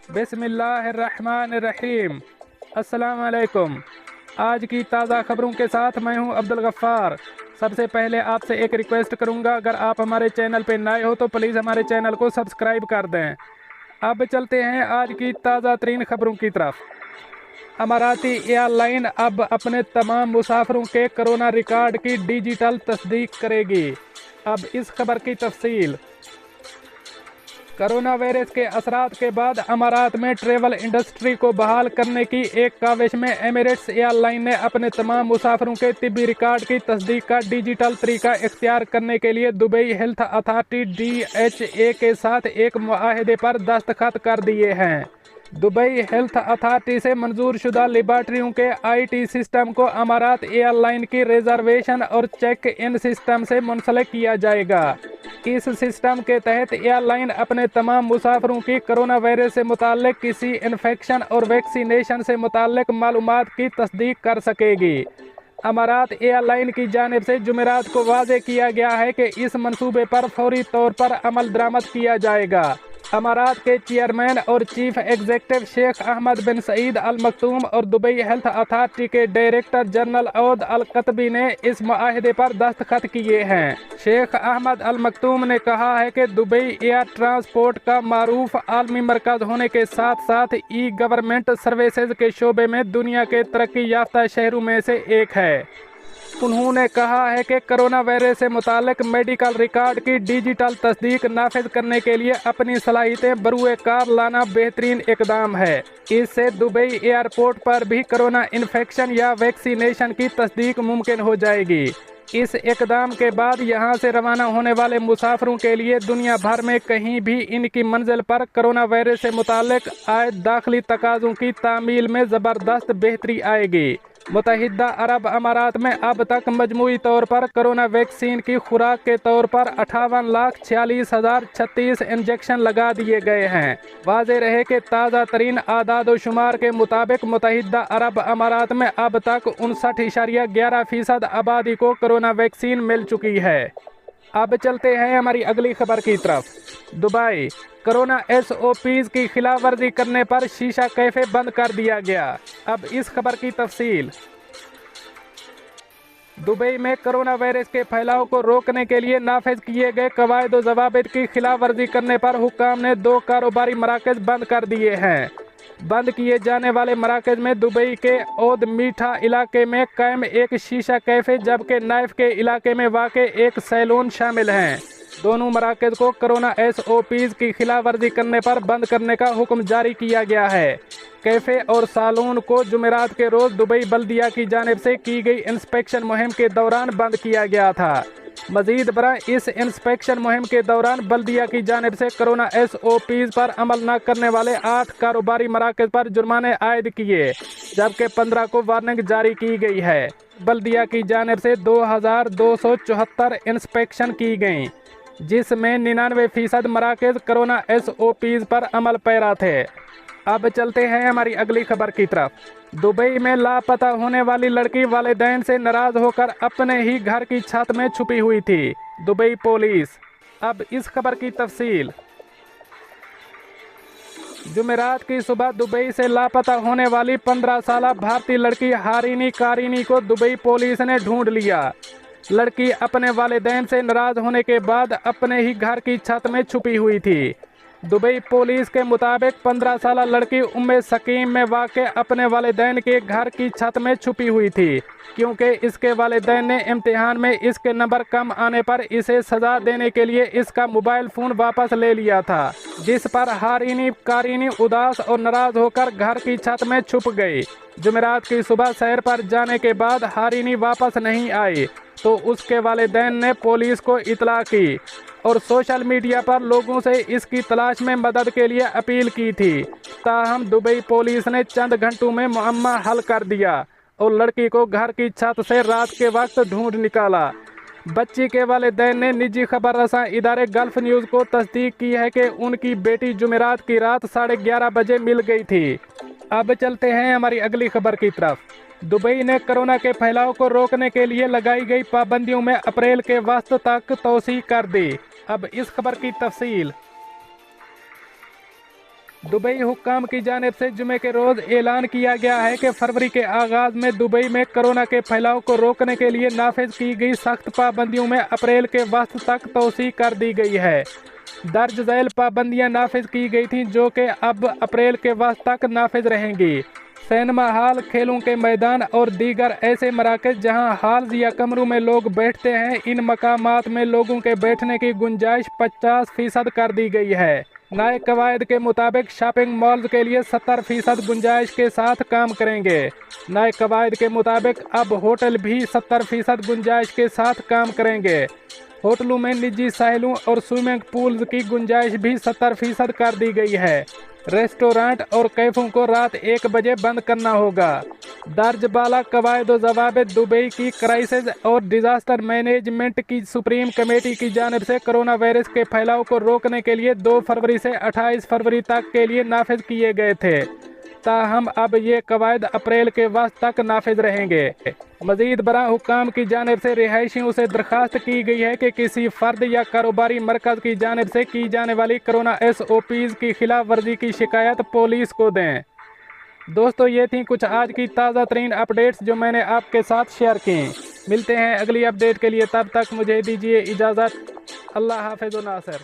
बिस्मिल्लाहिर्रहमानिर्रहीम। अस्सलाम वालेकुम। आज की ताज़ा खबरों के साथ मैं हूं अब्दुल गफ़्फ़ार। सबसे पहले आपसे एक रिक्वेस्ट करूंगा, अगर आप हमारे चैनल पे नए हो तो प्लीज़ हमारे चैनल को सब्सक्राइब कर दें। अब चलते हैं आज की ताज़ा तरीन खबरों की तरफ। अमाराती एयरलाइन अब अपने तमाम मुसाफिरों के कोरोना रिकॉर्ड की डिजिटल तस्दीक करेगी। अब इस खबर की तफसील। कोरोना वायरस के असरात के बाद अमारात में ट्रेवल इंडस्ट्री को बहाल करने की एक काविश में एमिरेट्स एयरलाइन ने अपने तमाम मुसाफिरों के तिब्बी रिकॉर्ड की तस्दीक का डिजिटल तरीका इख्तियार करने के लिए दुबई हेल्थ अथॉरिटी DHA के साथ एक मुआहदे पर दस्तखत कर दिए हैं। दुबई हेल्थ अथॉरिटी से मंजूर शुदा लेबॉर्ट्रियों के IT सिस्टम को अमारात एयरलाइन की रिजर्वेशन और चेक इन सिस्टम से मुंसलिक किया जाएगा। इस सिस्टम के तहत एयरलाइन अपने तमाम मुसाफिरों की कोरोना वायरस से मुताल्लिक किसी इन्फेक्शन और वैक्सीनेशन से मुताल्लिक मालूमात की तस्दीक कर सकेगी। अमारात एयरलाइन की जानिब से जुमेरात को वाज़े किया गया है कि इस मंसूबे पर फौरी तौर पर अमल दरामद किया जाएगा। अमारात के चेयरमैन और चीफ एग्जीक्यूटिव शेख अहमद बिन सईद अल मखतूम और दुबई हेल्थ अथॉरिटी के डायरेक्टर जनरल औद अल कतबी ने इस मुआहदे पर दस्तखत किए हैं। शेख अहमद अल मखतूम ने कहा है कि दुबई एयर ट्रांसपोर्ट का मारूफ आलमी मरकज होने के साथ साथ ई गवर्नमेंट सर्विसेज के शोबे में दुनिया के तरक्की याफ्ता शहरों में से एक है। उन्होंने कहा है कि कोरोना वायरस से मुतालिक मेडिकल रिकॉर्ड की डिजिटल तस्दीक नाफिज करने के लिए अपनी सलाहियतें बरूए कार लाना बेहतरीन इकदाम है। इससे दुबई एयरपोर्ट पर भी कोरोना इन्फेक्शन या वैक्सीनेशन की तस्दीक मुमकिन हो जाएगी। इस इकदाम के बाद यहां से रवाना होने वाले मुसाफिरों के लिए दुनिया भर में कहीं भी इनकी मंजिल पर कोरोना वायरस से मुतालिक आयद दाखिली तकाज़ों की तामील में ज़बरदस्त बेहतरी आएगी। मुत्तहिदा अरब अमारात में अब तक मजमूई तौर पर कोरोना वैक्सीन की खुराक के तौर पर 58,46,036 इंजेक्शन लगा दिए गए हैं। वाज़ेह रहे कि ताज़ा तरीन आदाद व शुमार के मुताबिक मुत्तहिदा अरब अमारात में अब तक 59.11% आबादी को कोरोना वैक्सीन मिल चुकी है। अब चलते हैं हमारी अगली खबर की तरफ। दुबई कोरोना SOPs की खिलाफ वर्जी करने पर शीशा कैफे बंद कर दिया गया। अब इस खबर की तफसील। दुबई में कोरोना वायरस के फैलाव को रोकने के लिए नाफिज किए गए कवायद व ज़वाबित की खिलाफ वर्जी करने पर हुक्काम ने 2 कारोबारी मराकज़ बंद कर दिए हैं। बंद किए जाने वाले मराकज़ में दुबई के ओद मीठा इलाके में कायम एक शीशा कैफे जबकि नाइफ के इलाके में वाक़ एक सैलून शामिल हैं। दोनों मराकज़ को कोरोना SOPs की खिलाफ वर्जी करने पर बंद करने का हुक्म जारी किया गया है। कैफ़े और सालून को जुमेरात के रोज़ दुबई बल्दिया की जानिब से की गई इंस्पेक्शन मुहिम के दौरान बंद किया गया था। मज़ीद बरआं इस इंस्पेक्शन मुहिम के दौरान बल्दिया की जानिब से कोरोना SOPs पर अमल न करने वाले 8 कारोबारी मराकज़ पर जुर्माने आयद किए, जबकि 15 को वार्निंग जारी की गई है। बल्दिया की जानिब से 2,274 इंस्पेक्शन की गई, जिसमें 99% मराकज़ कोरोना SOPs पर अमल पैरा थे। अब चलते हैं हमारी अगली खबर की तरफ। दुबई में लापता होने वाली लड़की वालिदैन से नाराज़ होकर अपने ही घर की छत में छुपी हुई थी। Dubai police. अब इस खबर की तफसील। जुमेरात की सुबह दुबई से लापता होने वाली 15 साला भारतीय लड़की हारिनी कारिनी को दुबई पुलिस ने ढूंढ लिया। लड़की अपने वालिदैन से नाराज़ होने के बाद अपने ही घर की छत में छुपी हुई थी। दुबई पुलिस के मुताबिक 15 साला लड़की उम्मे सकीम में वाक़ अपने वालिदैन के घर की छत में छुपी हुई थी, क्योंकि इसके वालिदैन ने इम्तिहान में इसके नंबर कम आने पर इसे सज़ा देने के लिए इसका मोबाइल फ़ोन वापस ले लिया था, जिस पर हारिनी कारिनी उदास और नाराज़ होकर घर की छत में छुप गई। जुमेरात की सुबह सैर पर जाने के बाद हारिनी वापस नहीं आई तो उसके वालिदैन ने पुलिस को इतला की और सोशल मीडिया पर लोगों से इसकी तलाश में मदद के लिए अपील की थी। ताहम दुबई पुलिस ने चंद घंटों में मुअम्मा हल कर दिया और लड़की को घर की छत से रात के वक्त ढूंढ निकाला। बच्ची के वालिदैन ने निजी खबर रसां इदारे गल्फ न्यूज़ को तस्दीक की है कि उनकी बेटी जुमेरात की रात 11:30 बजे मिल गई थी। अब चलते हैं हमारी अगली खबर की तरफ। दुबई ने कोरोना के फैलाव को रोकने के लिए लगाई गई पाबंदियों में अप्रैल के वस्त तक तोसी कर दी। अब इस खबर की तफसील। दुबई हुक्काम की जानिब से जुमे के रोज ऐलान किया गया है कि फरवरी के आगाज में दुबई में कोरोना के फैलाव को रोकने के लिए नाफिज की गई सख्त पाबंदियों में अप्रैल के वक्त तक तोसी कर दी गई है। दर्ज झैल पाबंदियां नाफिज की गई थीं जो कि अब अप्रैल के वक्त तक नाफिज रहेंगी। सिनेमा हॉल, खेलों के मैदान और दीगर ऐसे मराकज जहां हॉल्स या कमरों में लोग बैठते हैं, इन मकामात में लोगों के बैठने की गुंजाइश 50% कर दी गई है। नए कवायद के मुताबिक शॉपिंग मॉल्स के लिए 70% गुंजाइश के साथ काम करेंगे। नए कवायद के मुताबिक अब होटल भी 70% गुंजाइश के साथ काम करेंगे। होटलों में निजी साहिलों और स्विमिंग पूल्स की गुंजाइश भी 70% कर दी गई है। रेस्टोरेंट और कैफों को रात 1 बजे बंद करना होगा। दर्ज बाला कवायद व ज़वाबित दुबई की क्राइसिस और डिजास्टर मैनेजमेंट की सुप्रीम कमेटी की जानिब से कोरोना वायरस के फैलाव को रोकने के लिए 2 फरवरी से 28 फरवरी तक के लिए नाफिज किए गए थे। ताहम अब ये कवायद अप्रैल के वक्त तक नाफिज रहेंगे। मजीद बरा हुक्काम की जानिब से रिहायशियों से दरख्वास्त की गई है कि किसी फर्द या कारोबारी मरकज़ की जानिब से की जाने वाली कोरोना SOPs की खिलाफ वर्जी की शिकायत पुलिस को दें। दोस्तों, ये थी कुछ आज की ताज़ा तरीन अपडेट्स जो मैंने आपके साथ शेयर की। मिलते हैं अगली अपडेट के लिए, तब तक मुझे दीजिए इजाज़त। अल्लाह हाफ़िज़ व नासिर।